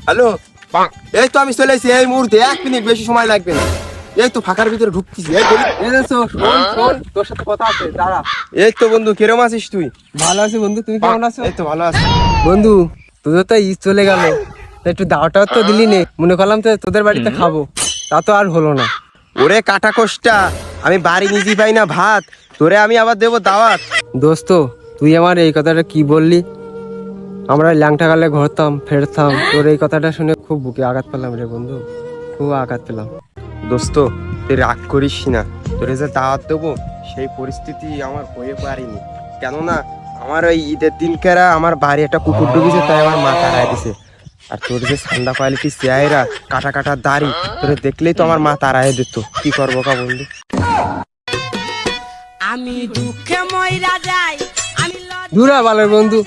Hello, এই তো আমি চলে এসেছি এই মুহূর্তে, 1 মিনিট বেশি সময় লাগবে না। এই তো ফাঁকার ভিতরে ঢুকতেছি। তোর সাথে কথা আছে, দাঁড়া। এই তো বন্ধু, কিরম আছিস তুই? ভালো আছি বন্ধু, তুমি কেমন আছো? এই তো ভালো আছি। বন্ধু, তোদের তো ঈদ চলে গেল, তা একটু দাওয়াটাও তো দিলি নে। মনে করলাম তো তোদের বাড়িতে খাবো, তা তো আর হলো না। ওরে কাটা কোষ্টা, আমি বাড়ি নিজেই পাই না ভাত, তোরে আমি আবার দেবো দাওয়াত? দোস্ত, তুই আমার এই কথাটা কি বললি? আমরা ল্যাংটা গালে ঘরতাম ফেরতাম, তোর এই কথাটা শুনে খুব বুকে আঘাত পেলাম রে বন্ধু, খুব আঘাত পেলাম। দোস্ত, তুই রাগ করিস না, তোরে যে দাওয়াত দেবো সেই পরিস্থিতি আমার হয়ে পারিনি। কেননা আমার ওই ঈদের দিনকারা আমার বাড়ি একটা কুকুর ঢুকেছে, তাই আমার মা তাড়ায় দিছে। আর তোর যে সান্দা কোয়ালিটির চেহারা, কাটা কাটা দাড়ি, তোরে দেখলেই তো আমার মা তাড়ায় দিত। কি করবো কা বন্ধু? আমি দুঃখে মইরা যাই, আমি দূরা বালের বন্ধু,